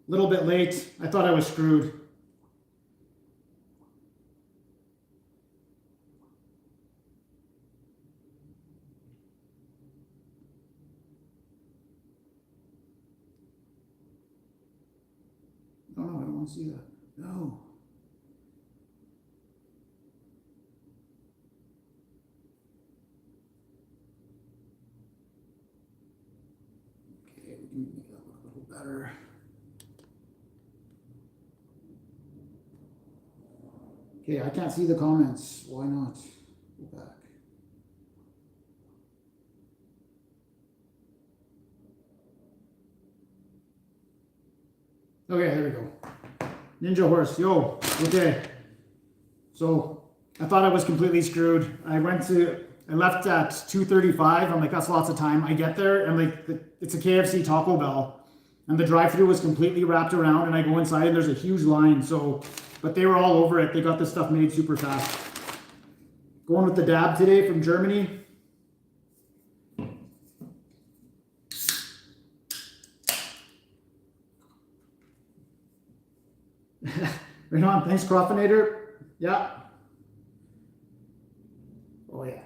A little bit late. I thought I was screwed. Oh no, I don't want to see that. No. Okay, we can make that look a little better. Okay, I can't see the comments. Why not? Go back. Okay, there we go. Ninja horse, yo, okay. So I thought I was completely screwed. I left at 2:35. I'm like, that's lots of time. I get there and like, it's a KFC Taco Bell and the drive-thru was completely wrapped around and I go inside and there's a huge line. So, but they were all over it. They got this stuff made super fast. Going with the dab today from Germany. Right on. Thanks, Croffinator. Yeah. Oh, yeah.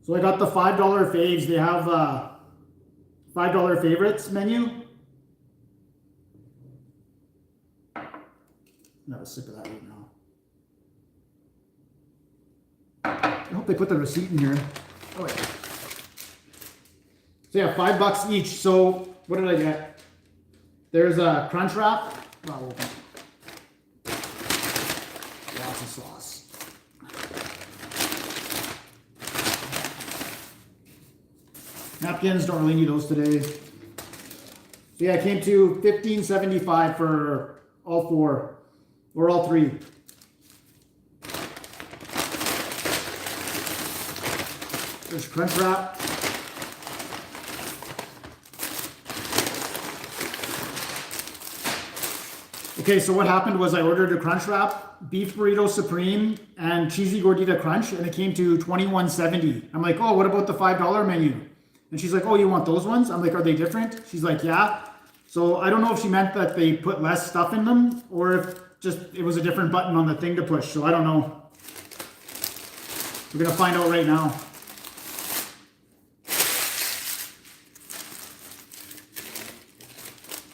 So I got the $5 faves. They have $5 favorites menu. I'm gonna have a sip of that right now. I hope they put the receipt in here. Oh, yeah. So yeah, $5 each. So what did I get? There's a crunch wrap. Oh, lots of sauce. Napkins, don't really need those today. So yeah, I came to $15.75 for all four, or all three. There's crunch wrap. Okay, so what happened was I ordered a crunch wrap, beef burrito supreme, and cheesy gordita crunch, and it came to $21.70. I'm like, oh, what about the $5 menu? And she's like, oh, you want those ones? I'm like, are they different? She's like, yeah. So I don't know if she meant that they put less stuff in them, or if just it was a different button on the thing to push. So I don't know. We're gonna find out right now.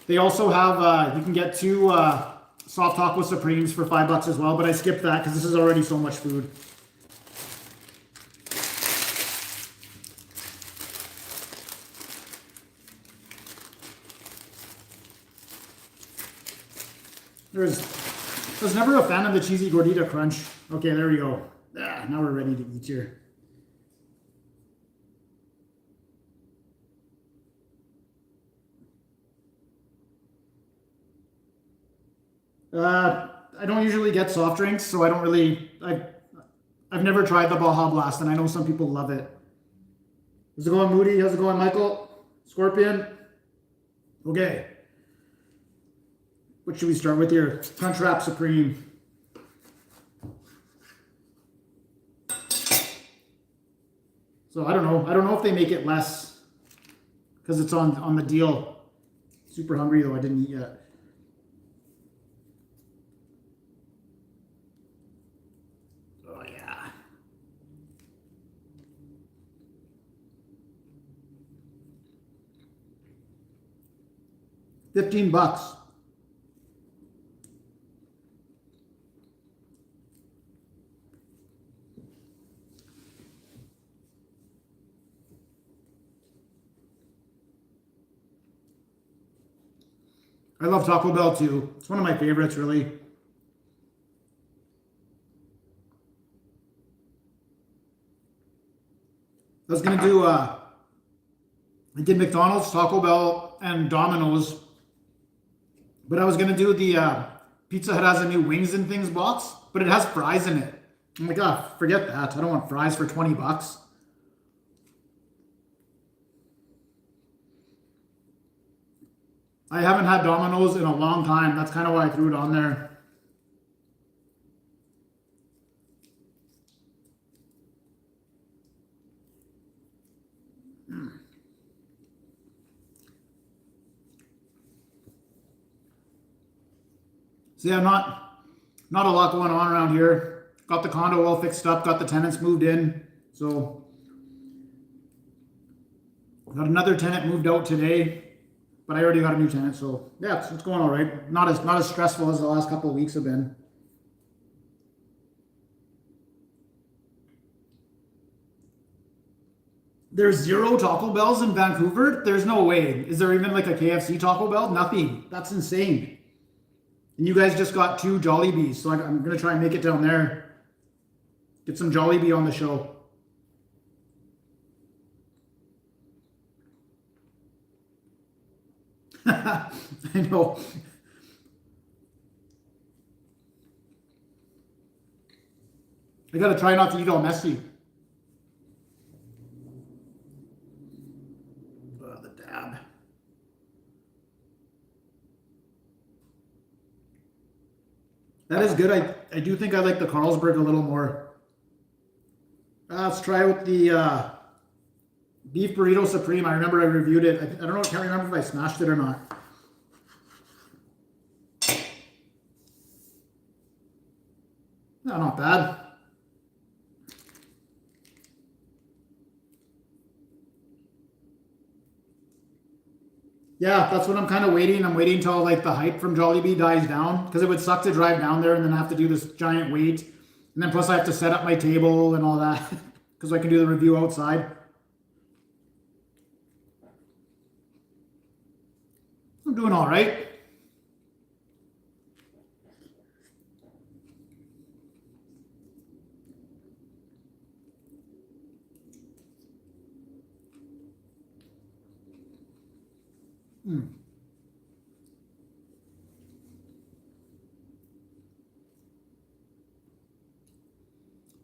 They also have, you can get two soft taco supremes for $5 as well, but I skipped that because this is already so much food. I was never a fan of the cheesy gordita crunch. Okay, there we go. Now we're ready to eat here. I don't usually get soft drinks, so I don't really, I've never tried the Baja Blast, and I know some people love it. How's it going, Moody? How's it going, Michael? Scorpion? Okay. What should we start with here? Crunch Wrap Supreme. So I don't know. I don't know if they make it less because it's on the deal. Super hungry though. I didn't eat yet. Oh yeah. $15. I love Taco Bell too. It's one of my favorites, really. I was gonna do I did McDonald's, Taco Bell, and Domino's, but I was gonna do the Pizza Hut has a new wings and things box, but it has fries in it. I'm like, ah, forget that. I don't want fries for $20. I haven't had Domino's in a long time. That's kind of why I threw it on there. So yeah, not a lot going on around here. Got the condo all fixed up, got the tenants moved in. So got another tenant moved out today, but I already got a new tenant. So yeah, it's going all right. Not as stressful as the last couple of weeks have been. There's 0 Taco Bells in Vancouver? There's no way. Is there even like a KFC Taco Bell? Nothing. That's insane. And you guys just got 2 Jollibees, so I'm going to try and make it down there. Get some Jollibee on the show. I know. I got to try not to eat all messy. The dab. That is good. I do think I like the Carlsberg a little more. Let's try out the beef burrito supreme. I remember I reviewed it. I don't know. I can't remember if I smashed it or not. No, not bad. Yeah, that's what I'm kind of waiting. I'm waiting until like the hype from Jollibee dies down, because it would suck to drive down there and then have to do this giant wait. And then plus I have to set up my table and all that because I can do the review outside. I'm doing all right.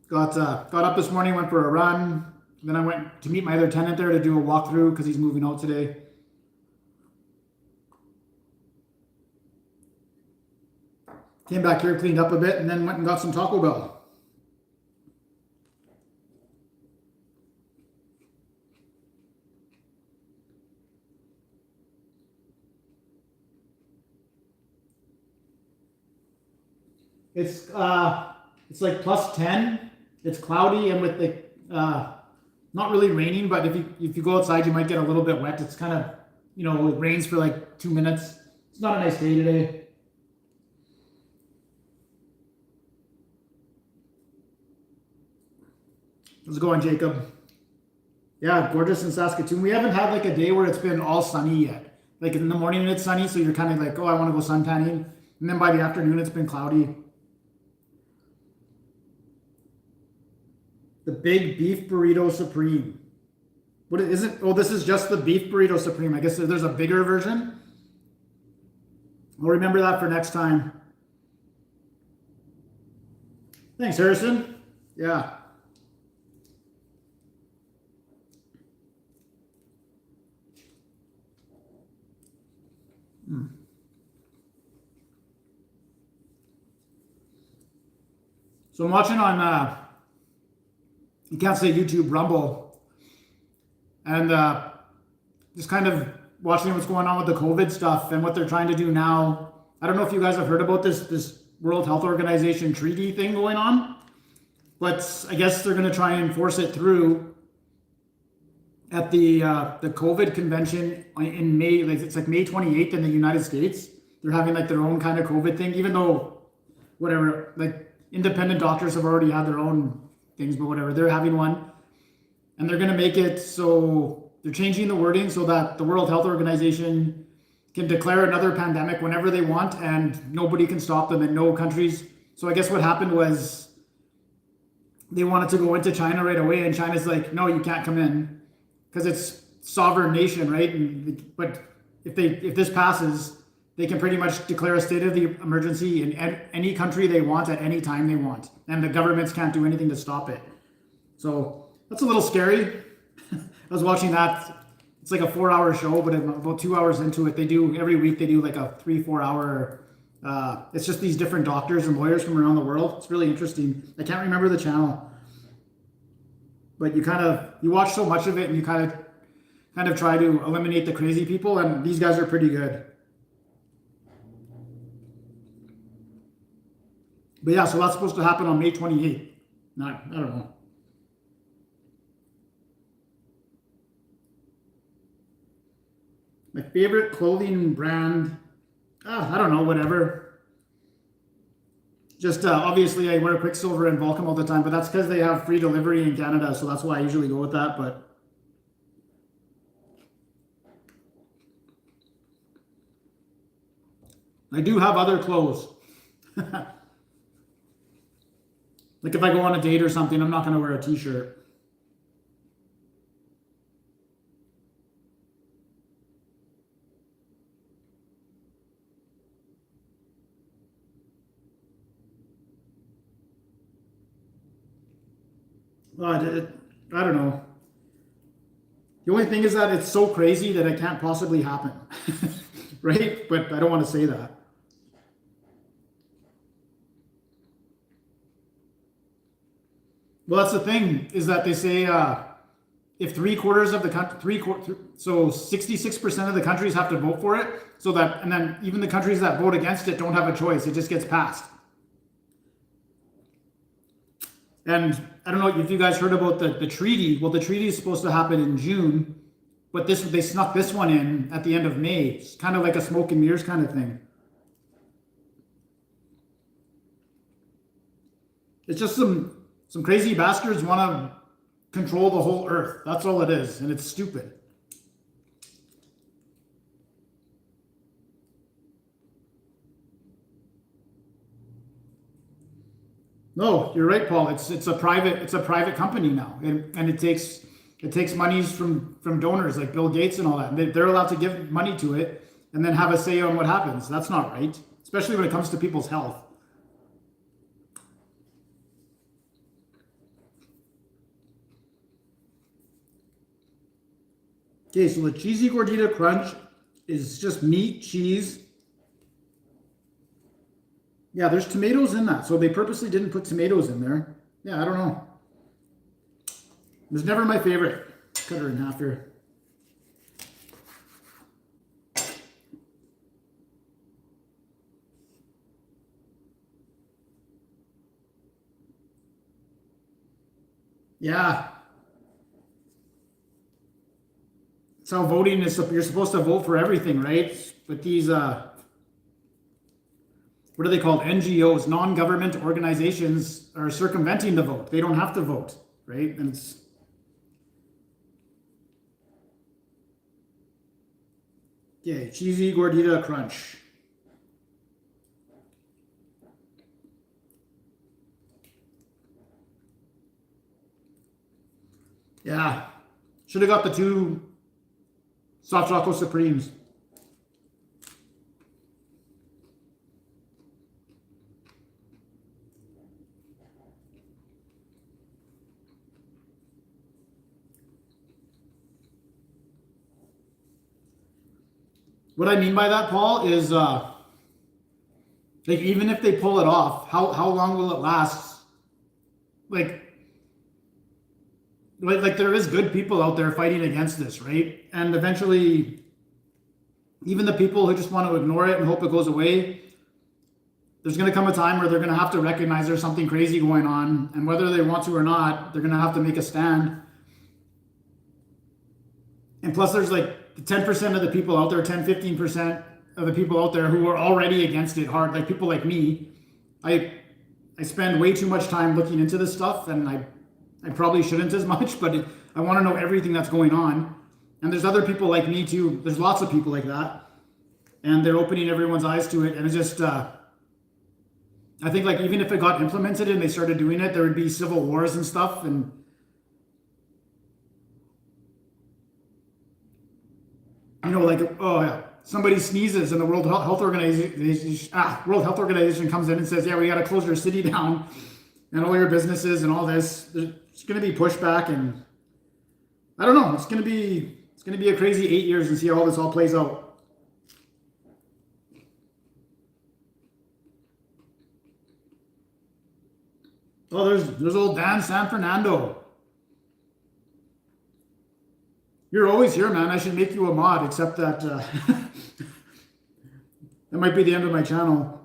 Got up this morning, went for a run. Then I went to meet my other tenant there to do a walkthrough because he's moving out today. Came back here, cleaned up a bit, and then went and got some Taco Bell. It's like plus 10. It's cloudy and with the not really raining, but if you go outside, you might get a little bit wet. It's kind of, it rains for like 2 minutes. It's not a nice day today. How's it going, Jacob? Yeah, gorgeous in Saskatoon. We haven't had like a day where it's been all sunny yet. Like in the morning it's sunny, so you're kind of like, oh, I want to go sun tanning. And then by the afternoon it's been cloudy. The big beef burrito supreme. What is it? Oh, this is just the beef burrito supreme. I guess there's a bigger version. We'll remember that for next time. Thanks, Harrison. Yeah. So I'm watching on, you can't say YouTube, Rumble, and just kind of watching what's going on with the COVID stuff and what they're trying to do now. I don't know if you guys have heard about this World Health Organization treaty thing going on, but I guess they're going to try and force it through at the COVID convention in May. Like it's like May 28th in the United States. They're having like their own kind of COVID thing, even though whatever, like independent doctors have already had their own things, but whatever, they're having one, and they're going to make it so they're changing the wording so that the World Health Organization can declare another pandemic whenever they want and nobody can stop them in no countries. So I guess what happened was they wanted to go into China right away, and China's like, no, you can't come in because it's sovereign nation, right? But if this passes, they can pretty much declare a state of the emergency in any country they want at any time they want, and the governments can't do anything to stop it. So that's a little scary. I was watching that. It's like a 4-hour show, but about 2 hours into it, every week they do like a 3-4 hour. It's just these different doctors and lawyers from around the world. It's really interesting. I can't remember the channel, but you watch so much of it, and you kind of try to eliminate the crazy people, and these guys are pretty good. But yeah, so that's supposed to happen on May 28th. I don't know. My favorite clothing brand, I don't know, whatever. Just obviously I wear Quicksilver and Volcom all the time, but that's because they have free delivery in Canada, so that's why I usually go with that. But I do have other clothes. Like if I go on a date or something, I'm not going to wear a t-shirt. I don't know. The only thing is that it's so crazy that it can't possibly happen. Right? But I don't want to say that. Well, that's the thing, is that they say if 3/4 of the country, so 66% of the countries have to vote for it, so that, and then even the countries that vote against it don't have a choice. It just gets passed. And I don't know if you guys heard about the treaty. Well, the treaty is supposed to happen in June, but they snuck this one in at the end of May. It's kind of like a smoke and mirrors kind of thing. It's just some crazy bastards want to control the whole earth. That's all it is, and it's stupid. No, you're right, Paul. It's a private company now, and it takes monies from donors like Bill Gates and all that. And they're allowed to give money to it and then have a say on what happens. That's not right, especially when it comes to people's health. Okay, so the cheesy gordita crunch is just meat, cheese. Yeah, there's tomatoes in that, so they purposely didn't put tomatoes in there. Yeah, I don't know. It was never my favorite. Cut her in half here. Yeah. That's how voting is. You're supposed to vote for everything, right? But these, what are they called? NGOs, non-government organizations, are circumventing the vote. They don't have to vote, right? And it's, yeah, cheesy gordita crunch. Yeah, should have got the 2 soft chocolate supremes. What I mean by that, Paul, is like even if they pull it off, how long will it last? Like there is good people out there fighting against this, right? And eventually, even the people who just want to ignore it and hope it goes away, there's going to come a time where they're going to have to recognize there's something crazy going on, and whether they want to or not, they're going to have to make a stand. And plus, there's like 10% of the people out there, 10-15% of the people out there who are already against it hard, like people like me. I spend way too much time looking into this stuff, and I probably shouldn't as much, but I want to know everything that's going on. And there's other people like me too. There's lots of people like that, and they're opening everyone's eyes to it. And it's just, I think like even if it got implemented and they started doing it, there would be civil wars and stuff. And you know, like, oh yeah, somebody sneezes and the World Health Organization comes in and says, yeah, we got to close your city down and all your businesses and all this. There's going to be pushback, and I don't know. It's going to be a crazy 8 years and see how this all plays out. Oh, there's old Dan San Fernando. You're always here, man. I should make you a mod, except that that might be the end of my channel.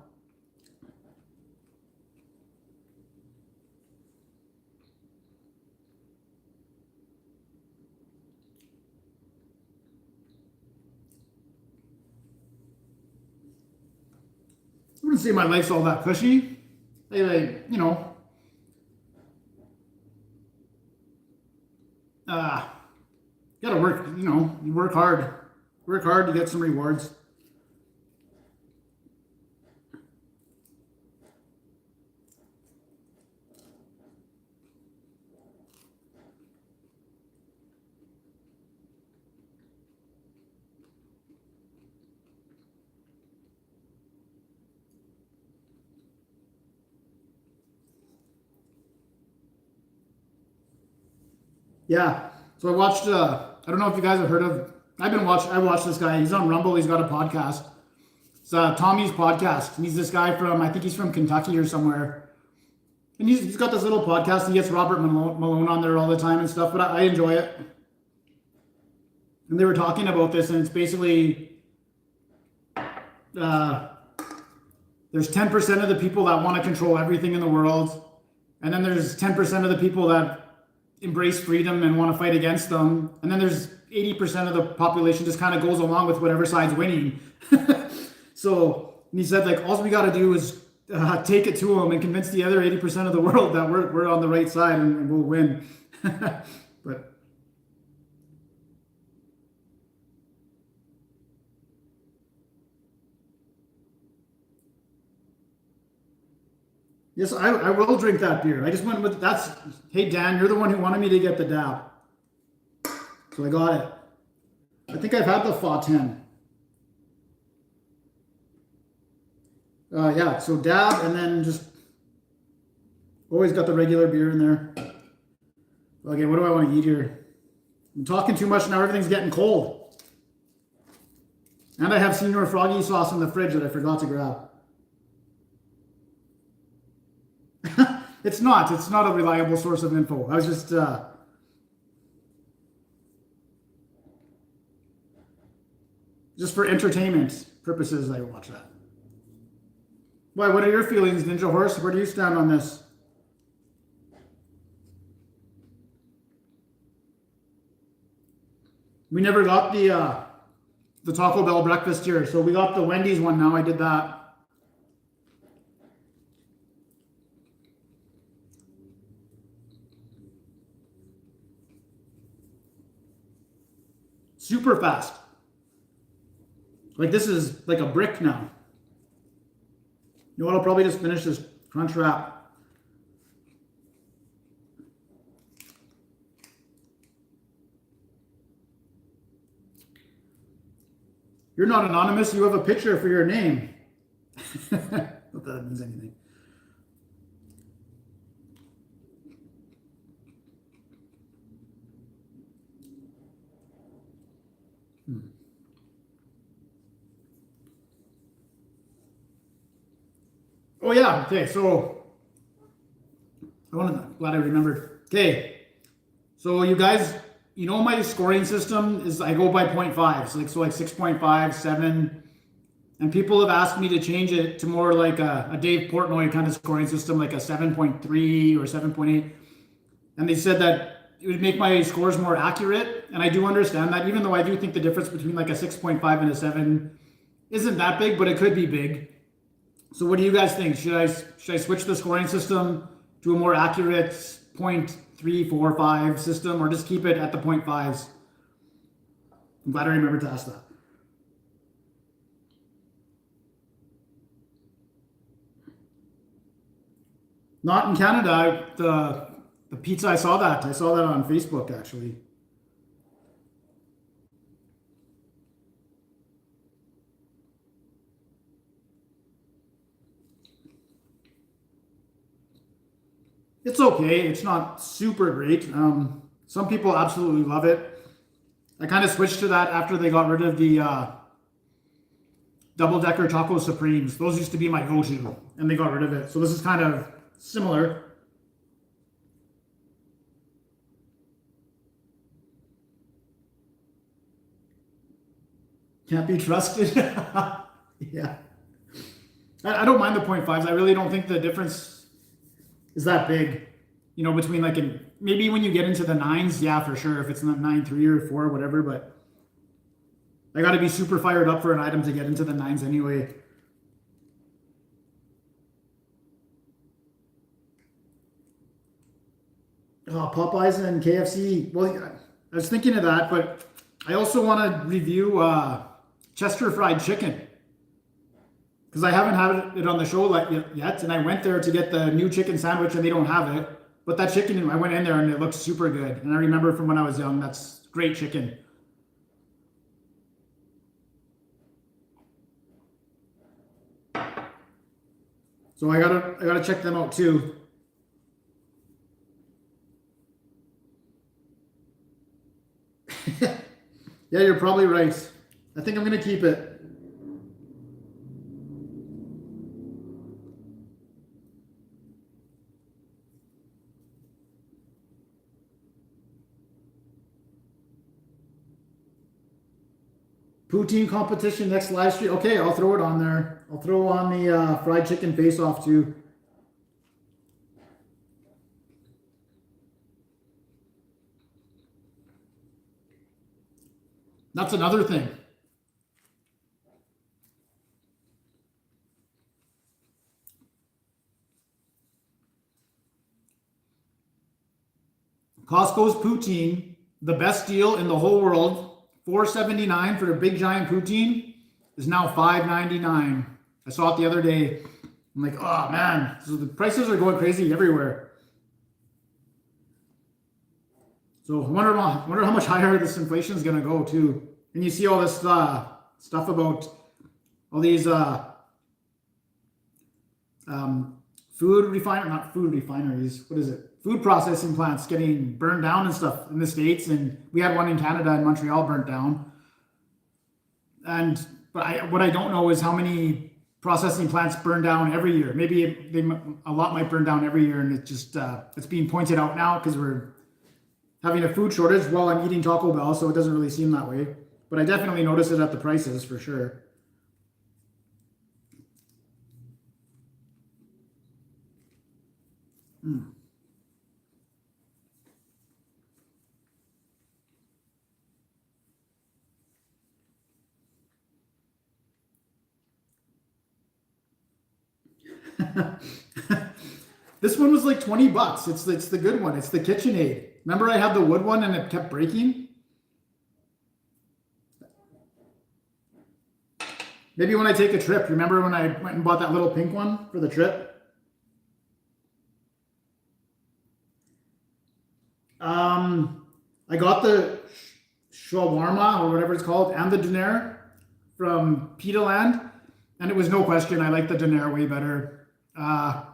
wouldn't say my life's all that cushy. You know, gotta work, you know, you work hard. Work hard to get some rewards. Yeah. So I watched, I don't know if you guys have heard of, I watched this guy. He's on Rumble. He's got a podcast. It's Tommy's podcast. He's this guy from, I think he's from Kentucky or somewhere. And he's got this little podcast. He gets Robert Malone on there all the time and stuff, but I enjoy it. And they were talking about this, and it's basically, there's 10% of the people that want to control everything in the world. And then there's 10% of the people that embrace freedom and want to fight against them. And then there's 80% of the population just kind of goes along with whatever side's winning. So, and he said, like, all we got to do is take it to them and convince the other 80% of the world that we're on the right side and we'll win. But yes, I will drink that beer. I just went with, that's, hey Dan, you're the one who wanted me to get the dab. So I got it. I think I've had the Fa 10. Yeah, so dab, and then just always got the regular beer in there. Okay, what do I want to eat here? I'm talking too much now, everything's getting cold. And I have Senior Froggy sauce in the fridge that I forgot to grab. It's not a reliable source of info. I was just for entertainment purposes, I watch that. Why, what are your feelings, Ninja Horse? Where do you stand on this? We never got the Taco Bell breakfast here, so we got the Wendy's one now. I did that. Super fast. Like, this is like a brick now. You know what? I'll probably just finish this crunch wrap. You're not anonymous. You have a picture for your name. Not that that means anything. Oh yeah, okay, so glad I remembered. Okay, so you guys, you know my scoring system is I go by 0.5, so like 6.5, 7, and people have asked me to change it to more like a Dave Portnoy kind of scoring system, like a 7.3 or 7.8, and they said that it would make my scores more accurate, and I do understand that, even though I do think the difference between like a 6.5 and a 7 isn't that big, but it could be big. So what do you guys think? Should I switch the scoring system to a more accurate 0.345 system, or just keep it at the 0.5s? I'm glad I remembered to ask that. Not in Canada. The pizza, I saw that on Facebook actually. It's okay. It's not super great. Some people absolutely love it. I kind of switched to that after they got rid of the double-decker Taco Supremes. Those used to be my go-to, and they got rid of it. So this is kind of similar. Can't be trusted. Yeah. I don't mind the 0.5s. I really don't think the difference is that big, you know, between like maybe when you get into the 9s, yeah, for sure, if it's not 9.3 or 4, whatever, but I got to be super fired up for an item to get into the 9s anyway. Popeyes and KFC. Well, I was thinking of that, but I also want to review Chester fried chicken because I haven't had it on the show yet. And I went there to get the new chicken sandwich, and they don't have it. But that chicken, I went in there and it looked super good. And I remember from when I was young, that's great chicken. So I gotta check them out too. Yeah, you're probably right. I think I'm gonna keep it. Poutine competition next live stream. Okay, I'll throw it on there. I'll throw on the fried chicken face-off too. That's another thing. Costco's poutine, the best deal in the whole world, $4.79 for a big giant poutine, is now $5.99. I saw it the other day. I'm like, oh man, so the prices are going crazy everywhere. So I wonder how much higher this inflation is going to go too. And you see all this stuff about all these food processing plants getting burned down and stuff in the States. And we had one in Canada in Montreal burnt down. But what I don't know is how many processing plants burn down every year. Maybe a lot might burn down every year, and it's being pointed out now because we're having a food shortage while I'm eating Taco Bell, so it doesn't really seem that way. But I definitely notice it at the prices for sure. This one was like 20 bucks. It's the good one. It's the KitchenAid. Remember I had the wood one and it kept breaking? Maybe when I take a trip. Remember when I went and bought that little pink one for the trip? I got the shawarma or whatever it's called and the doner from Pita Land, and it was no question. I like the doner way better. I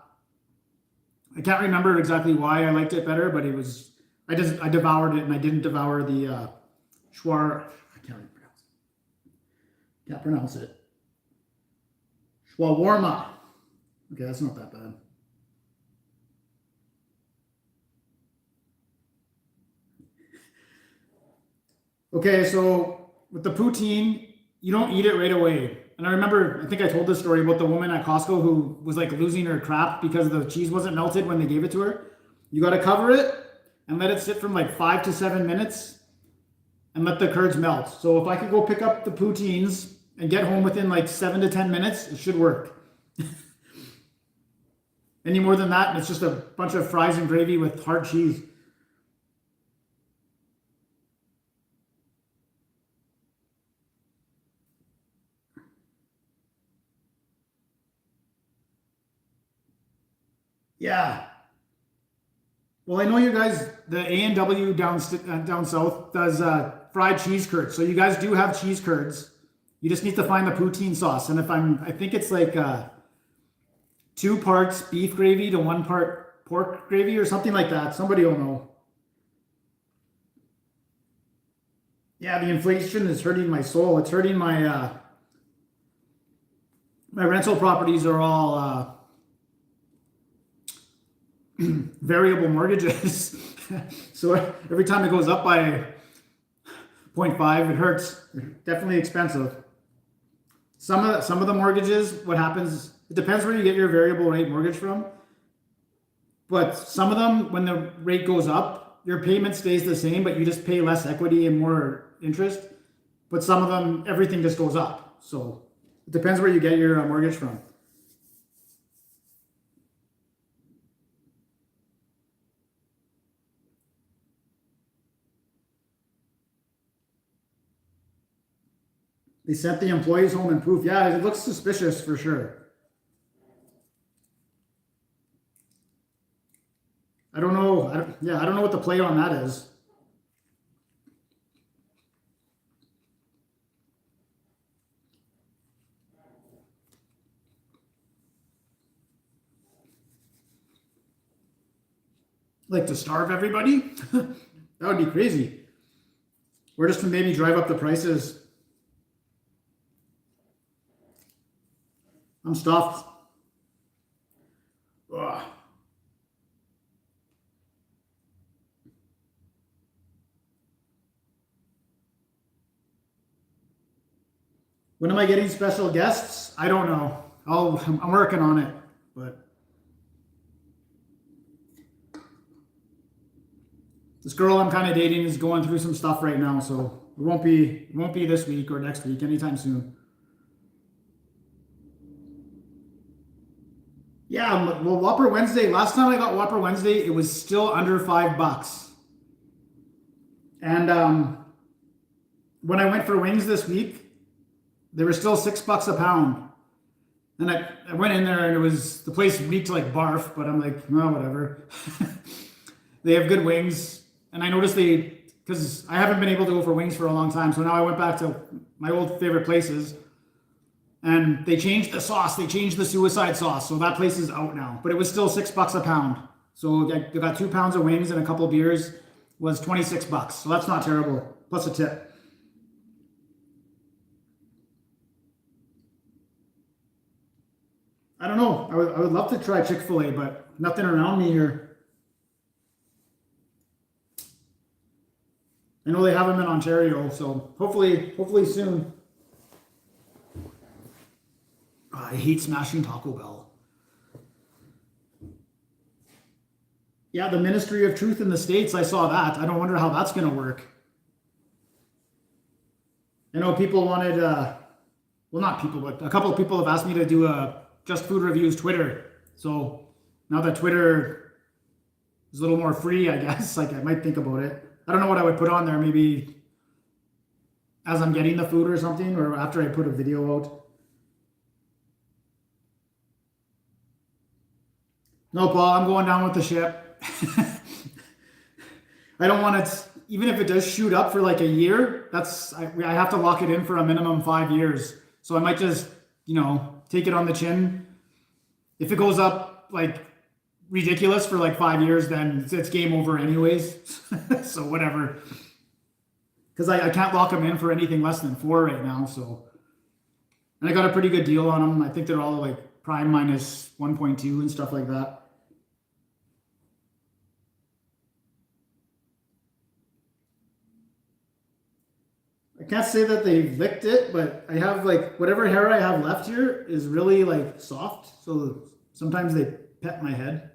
can't remember exactly why I liked it better, but it was I devoured it, and I didn't devour the I can't pronounce it. Can't pronounce it. Shawarma. Okay, that's not that bad. Okay, so with the poutine, you don't eat it right away. And I think I told this story about the woman at Costco who was like losing her crap because the cheese wasn't melted when they gave it to her. You got to cover it and let it sit from like 5 to 7 minutes and let the curds melt. So if I could go pick up the poutines and get home within like 7 to 10 minutes, it should work. Any more than that, and it's just a bunch of fries and gravy with hard cheese. Yeah. Well, I know you guys, the A&W down south does fried cheese curds. So you guys do have cheese curds. You just need to find the poutine sauce. And I think it's like 2 parts beef gravy to 1 part pork gravy or something like that. Somebody will know. Yeah, the inflation is hurting my soul. It's hurting my rental properties are all variable mortgages. So every time it goes up by 0.5, it hurts. Definitely expensive. Some of the mortgages, what happens, it depends where you get your variable rate mortgage from. But some of them, when the rate goes up, your payment stays the same, but you just pay less equity and more interest. But some of them, everything just goes up. So it depends where you get your mortgage from. They sent the employees home in proof. Yeah, it looks suspicious for sure. I don't know. I don't know what the play on that is. Like to starve everybody? That would be crazy. Or just to maybe drive up the prices. I'm stuffed. Ugh. When am I getting special guests? I don't know. I'm working on it, but this girl I'm kind of dating is going through some stuff right now, so it won't be this week or next week, anytime soon. Yeah, well, Whopper Wednesday. Last time I got Whopper Wednesday, it was still under $5. And when I went for wings this week, they were still $6 a pound. And I went in there and the place reeked like barf, but I'm like, oh, whatever. They have good wings. And I noticed because I haven't been able to go for wings for a long time. So now I went back to my old favorite places and they changed the sauce. They changed the suicide sauce. So that place is out now, but it was still $6 a pound. So I got 2 pounds of wings and a couple of beers was $26. So that's not terrible. Plus a tip. I don't know. I would love to try Chick-fil-A, but nothing around me here. I know they have them in Ontario, so hopefully soon. I hate smashing Taco Bell. Yeah, the Ministry of Truth in the States, I saw that. I don't wonder how that's going to work. I know people wanted, well, not people, but a couple of people have asked me to do a Just Food Reviews Twitter. So now that Twitter is a little more free, I guess, like I might think about it. I don't know what I would put on there, maybe as I'm getting the food or something, or after I put a video out. No, Paul, I'm going down with the ship. I don't want it, even if it does shoot up for like a year, I have to lock it in for a minimum 5 years. So I might just, take it on the chin. If it goes up like ridiculous for like 5 years, then it's game over anyways. So whatever. Because I can't lock them in for anything less than 4 right now. So, and I got a pretty good deal on them. I think they're all like prime minus 1.2 and stuff like that. I can't say that they've licked it, but I have like whatever hair I have left here is really like soft. So sometimes they pet my head.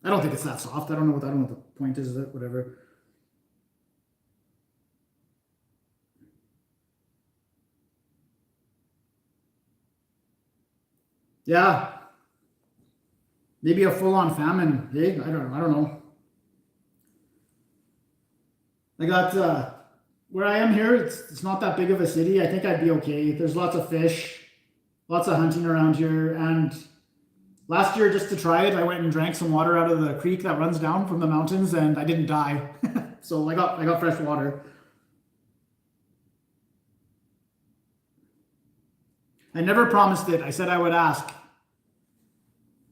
I don't think it's that soft. I don't know what the point is. Whatever. Yeah. Maybe a full-on famine. Hey, I don't know. I got where I am here. It's not that big of a city. I think I'd be okay. There's lots of fish, lots of hunting around here. And last year, just to try it, I went and drank some water out of the creek that runs down from the mountains, and I didn't die. So I got fresh water. I never promised it. I said I would ask,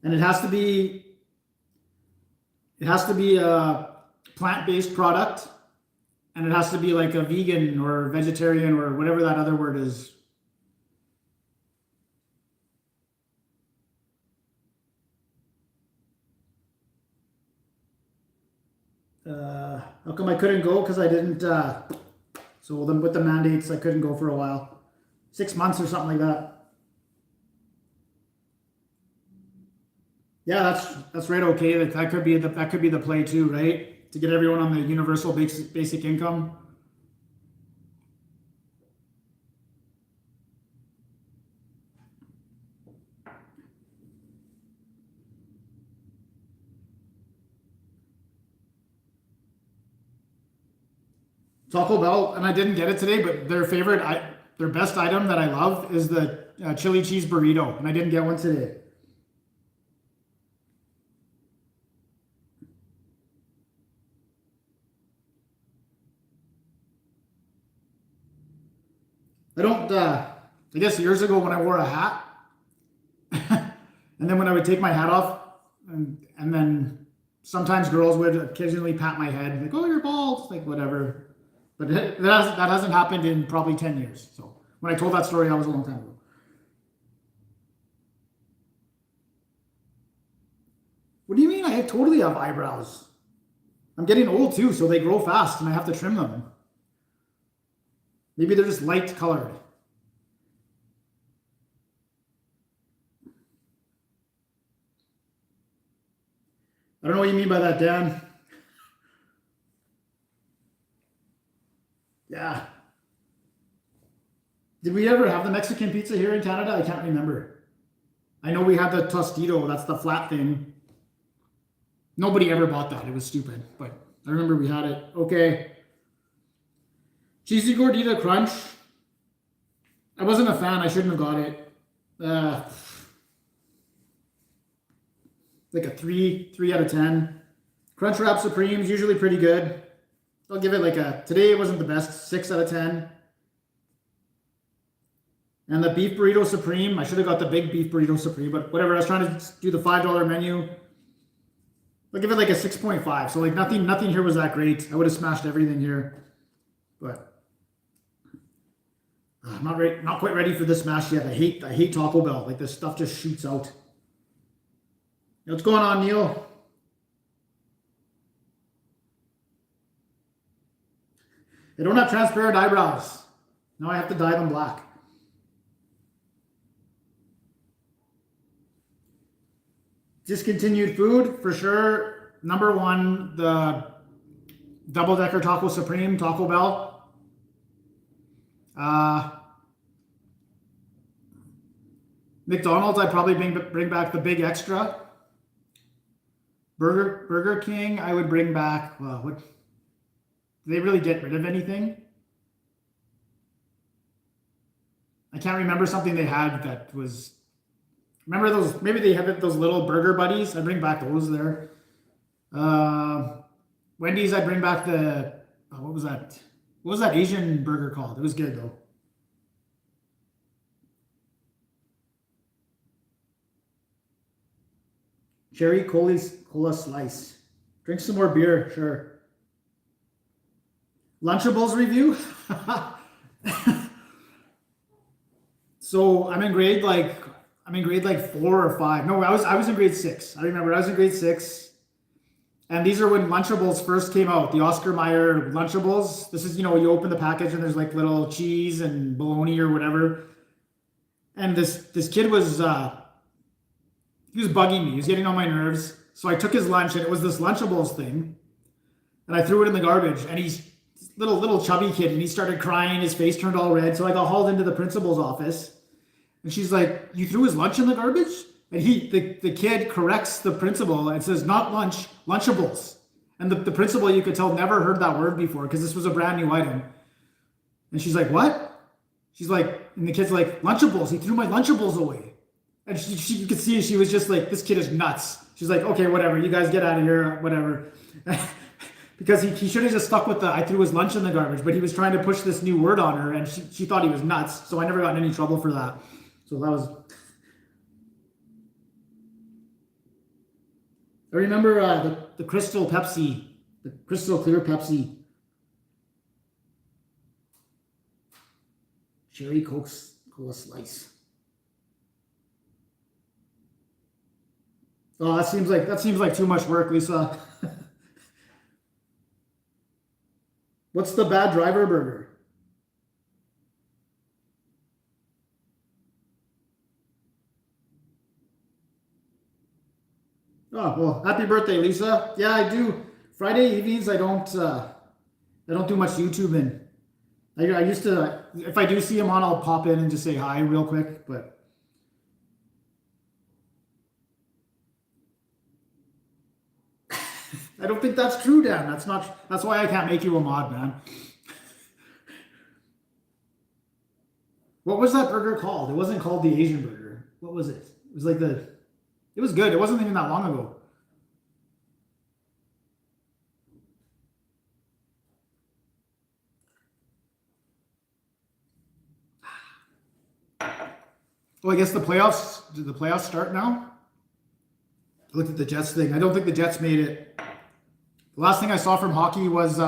and it has to be a plant-based product. And it has to be like a vegan or vegetarian or whatever that other word is. How come I couldn't go? Because I didn't. So then with the mandates, I couldn't go for a while. 6 months or something like that. Yeah, that's right. Okay, that could be the play too, right? To get everyone on the universal basic income. Taco Bell, and I didn't get it today, but their best item that I love is the chili cheese burrito, and I didn't get one today. I don't, I guess years ago when I wore a hat, and then when I would take my hat off, and then sometimes girls would occasionally pat my head, like, oh, you're bald, like whatever. But that hasn't happened in probably 10 years. So when I told that story, that was a long time ago. What do you mean? I totally have eyebrows. I'm getting old too, so they grow fast and I have to trim them. Maybe they're just light colored. I don't know what you mean by that, Dan. Yeah. Did we ever have the Mexican pizza here in Canada? I can't remember. I know we had the Tostito. That's the flat thing. Nobody ever bought that. It was stupid. But I remember we had it. Okay. Cheesy Gordita Crunch. I wasn't a fan. I shouldn't have got it. Like a 3 out of 10. Crunchwrap Supreme's usually pretty good. I'll give it like today it wasn't the best, 6 out of 10. And the Beef Burrito Supreme, I should have got the big Beef Burrito Supreme, but whatever, I was trying to do the $5 menu. I'll give it like a 6.5. So like nothing here was that great. I would have smashed everything here. But I'm not quite ready for this smash yet. I hate Taco Bell. Like this stuff just shoots out. What's going on, Neil? I don't have transparent eyebrows. Now I have to dye them black. Discontinued food, for sure. Number one, the double-decker Taco Supreme, Taco Bell. McDonald's, I'd probably bring back the Big Extra. Burger King, I would bring back, well, what? Did they really get rid of anything? I can't remember something they had that was, remember those, maybe they had those little burger buddies. I'd bring back those there. Wendy's, I'd bring back the, what was that? What was that Asian burger called? It was good though. Cherry cola slice. Drink some more beer, sure. Lunchables review. So I'm in grade like 4 or 5. No, I was in grade 6. I remember I was in grade 6. And these are when Lunchables first came out, the Oscar Mayer Lunchables. This is, you open the package and there's like little cheese and bologna or whatever. And this kid was he was bugging me. He was getting on my nerves. So I took his lunch and it was this Lunchables thing. And I threw it in the garbage. And he's little chubby kid and he started crying. His face turned all red. So I got hauled into the principal's office. And she's like, you threw his lunch in the garbage? And the kid corrects the principal and says, not lunch, Lunchables. And the principal, you could tell, never heard that word before because this was a brand new item. And she's like, what? She's like, and the kid's like, Lunchables. He threw my Lunchables away. And you could see she was just like, this kid is nuts. She's like, okay, whatever. You guys get out of here, whatever. Because he should have just stuck with I threw his lunch in the garbage. But he was trying to push this new word on her. And she thought he was nuts. So I never got in any trouble for that. So that was... I remember the Crystal Pepsi. The Crystal Clear Pepsi. Cherry Coca-Cola Slice. Oh, that seems like too much work, Lisa. What's the bad driver burger? Oh, well, happy birthday, Lisa. Yeah, I do. Friday evenings, I don't do much YouTubing. I used to, if I do see him on, I'll pop in and just say hi real quick, but I don't think that's true, Dan. That's why I can't make you a mod, man. What was that burger called? It wasn't called the Asian burger. What was it? It was like it was good. It wasn't even that long ago. Well, I guess did the playoffs start now? I looked at the Jets thing. I don't think the Jets made it. The last thing I saw from hockey was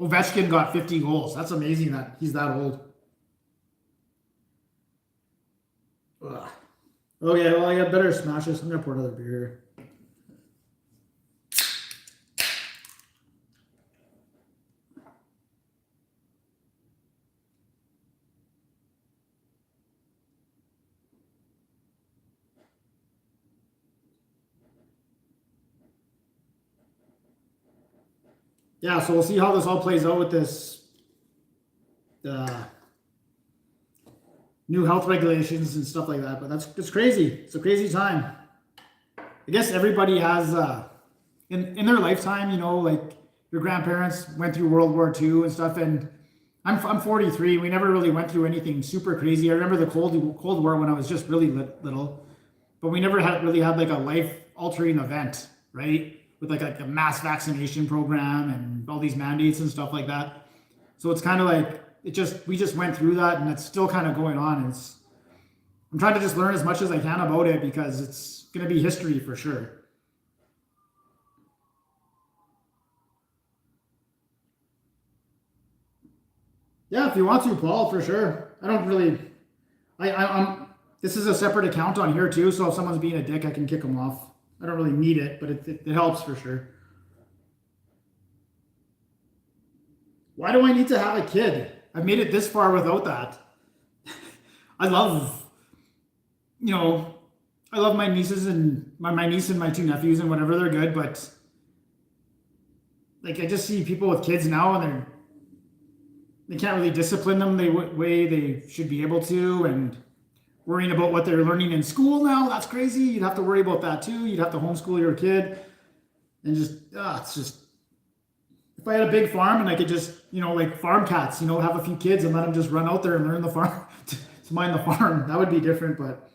Ovechkin got 50 goals. That's amazing that he's that old. Ugh. Okay, well, I better smash this. I'm going to pour another beer. Yeah, so we'll see how this all plays out with this new health regulations and stuff like that. But it's crazy. It's a crazy time. I guess everybody has in their lifetime, you know, like your grandparents went through World War II and stuff, and I'm 43. We never really went through anything super crazy. I remember the Cold War when I was just really little, but we never really had like a life altering event, right? With like a mass vaccination program and all these mandates and stuff like that. So it's kind of like we just went through that, and it's still kind of going on. I'm trying to just learn as much as I can about it because it's going to be history for sure. Yeah, if you want to, Paul, for sure. I don't really. I'm. This is a separate account on here too, so if someone's being a dick, I can kick them off. I don't really need it, but it helps for sure. Why do I need to have a kid? I've made it this far without that. I love, you know, I love my nieces and my niece and my two nephews and whatever, they're good, but like I just see people with kids now and they can't really discipline them the way they should be able to, and worrying about what they're learning in school now. That's crazy. You'd have to worry about that too. You'd have to homeschool your kid. And it's just, if I had a big farm and I could just, you know, like farm cats, you know, have a few kids and let them just run out there and learn the farm, to mind the farm, that would be different, but.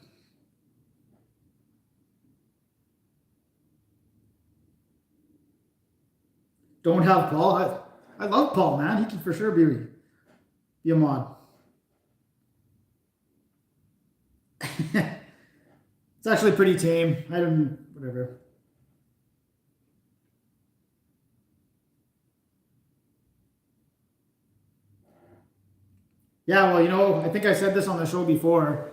Don't have Paul. I love Paul, man. He can for sure be a mod. It's actually pretty tame. I don't, whatever. Yeah, well, you know, I think I said this on the show before.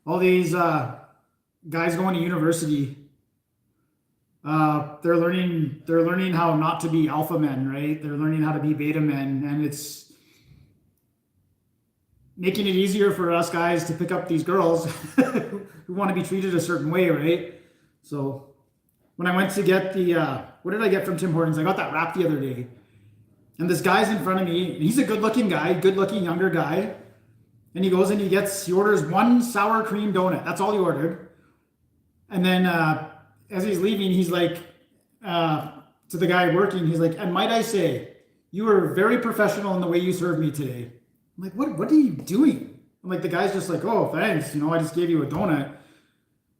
All these guys going to university, they're learning how not to be alpha men, right? They're learning how to be beta men, and it's making it easier for us guys to pick up these girls who want to be treated a certain way, right? So when I went to get what did I get from Tim Hortons? I got that wrap the other day. And this guy's in front of me. He's a good-looking guy, good-looking younger guy. And he goes and he orders one sour cream donut. That's all he ordered. And then as he's leaving, he's like, to the guy working, he's like, and might I say, you were very professional in the way you served me today. I'm like, what are you doing? I'm like, the guy's just like, oh, thanks. You know, I just gave you a donut.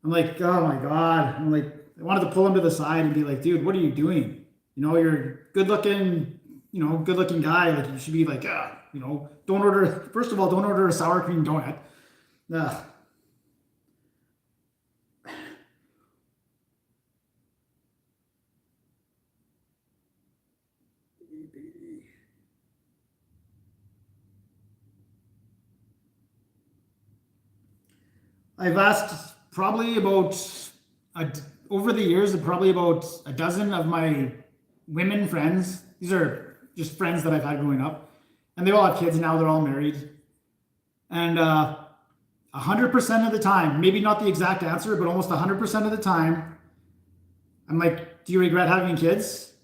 I'm like, oh my God. I'm like, I wanted to pull him to the side and be like, dude, what are you doing? You know, you're good looking guy. Like, you should be like, you know, first of all, don't order a sour cream donut. I've asked probably over the years, probably about a dozen of my women friends. These are just friends that I've had growing up, and they all have kids now. They're all married, and 100% of the time, maybe not the exact answer, but almost 100% of the time, I'm like, "Do you regret having kids?"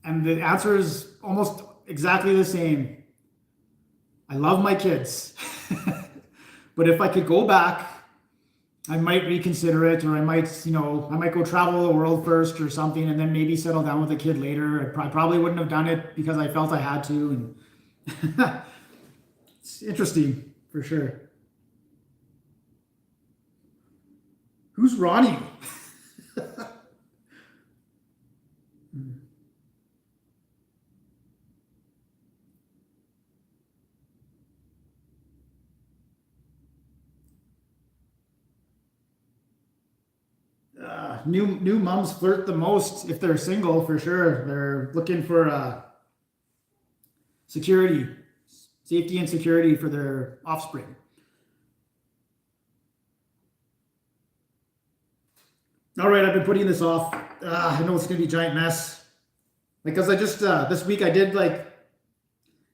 And the answer is almost exactly the same. I love my kids, but if I could go back, I might reconsider it, or I might go travel the world first or something, and then maybe settle down with a kid later. I probably wouldn't have done it because I felt I had to. And it's interesting. for sure. Who's Ronnie? New moms flirt the most if they're single, for sure. They're looking for security, safety and security for their offspring. All right, I've been putting this off. I know it's gonna be a giant mess. Because I just this week I did like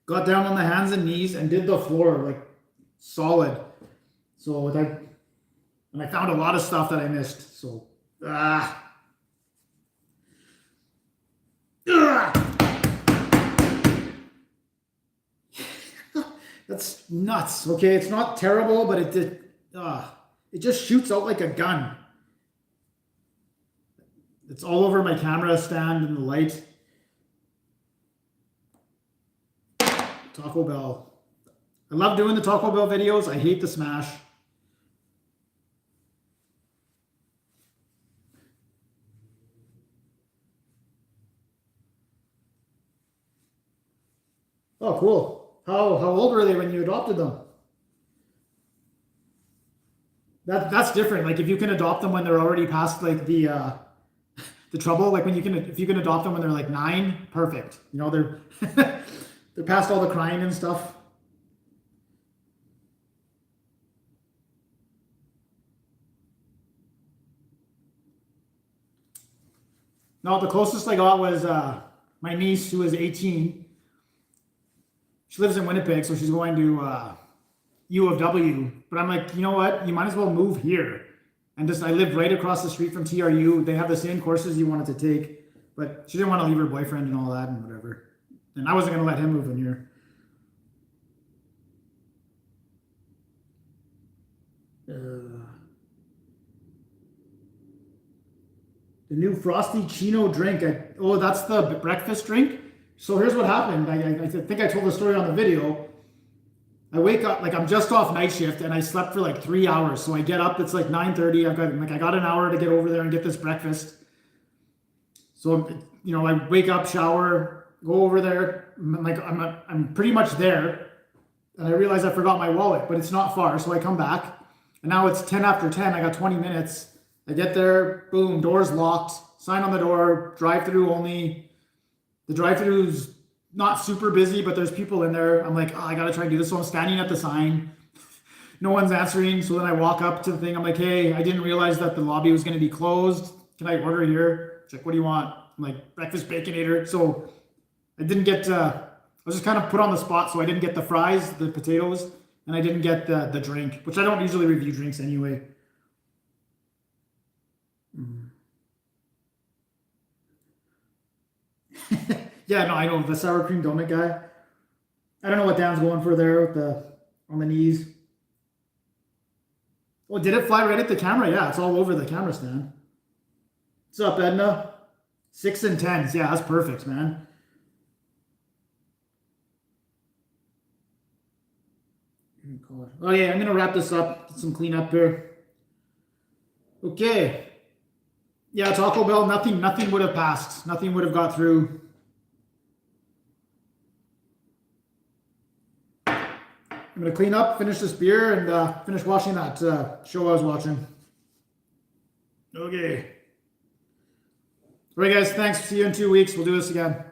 got down on the hands and knees and did the floor like solid. So and I found a lot of stuff that I missed. So that's nuts. Okay, it's not terrible, but it just shoots out like a gun. It's all over my camera stand and the light. Taco Bell. I love doing the Taco Bell videos. I hate the smash. Oh, cool. How old were they when you adopted them? That's different. Like if you can adopt them when they're already past like the trouble, like if you can adopt them when they're like 9, perfect. You know, they're they're past all the crying and stuff. No, the closest I got was my niece who is 18. She lives in Winnipeg, so she's going to U of W. But I'm like, you know what? You might as well move here. And I lived right across the street from TRU. They have the same courses you wanted to take. But she didn't want to leave her boyfriend and all that and whatever. And I wasn't going to let him move in here. The new Frosty Chino drink. That's the breakfast drink. So here's what happened. I think I told the story on the video. I wake up, like I'm just off night shift and I slept for like 3 hours. So I get up, it's like 9:30. I got an hour to get over there and get this breakfast. So, you know, I wake up, shower, go over there. I'm pretty much there. And I realize I forgot my wallet, but it's not far. So I come back and now it's 10 after 10. I got 20 minutes. I get there, boom, door's locked, sign on the door, drive-through only. The drive-through's not super busy, but there's people in there. I'm like, I gotta try and do this. So I'm standing at the sign. No one's answering. So then I walk up to the thing. I'm like, hey, I didn't realize that the lobby was gonna be closed. Can I order here? She's like, what do you want? I'm like, breakfast baconator. So I didn't get, I was just kind of put on the spot. So I didn't get the fries, the potatoes, and I didn't get the drink, which I don't usually review drinks anyway. Yeah, no, I know the sour cream donut guy. I don't know what Dan's going for there with on the knees. Oh, did it fly right at the camera? Yeah, it's all over the camera stand. What's up, Edna? 6 and 10s. Yeah, that's perfect, man. Oh yeah, I'm gonna wrap this up. Get some cleanup here. Okay. Yeah, Taco Bell. Nothing would have passed. Nothing would have got through. I'm going to clean up, finish this beer, and finish watching that show I was watching. Okay. All right, guys. Thanks. See you in 2 weeks. We'll do this again.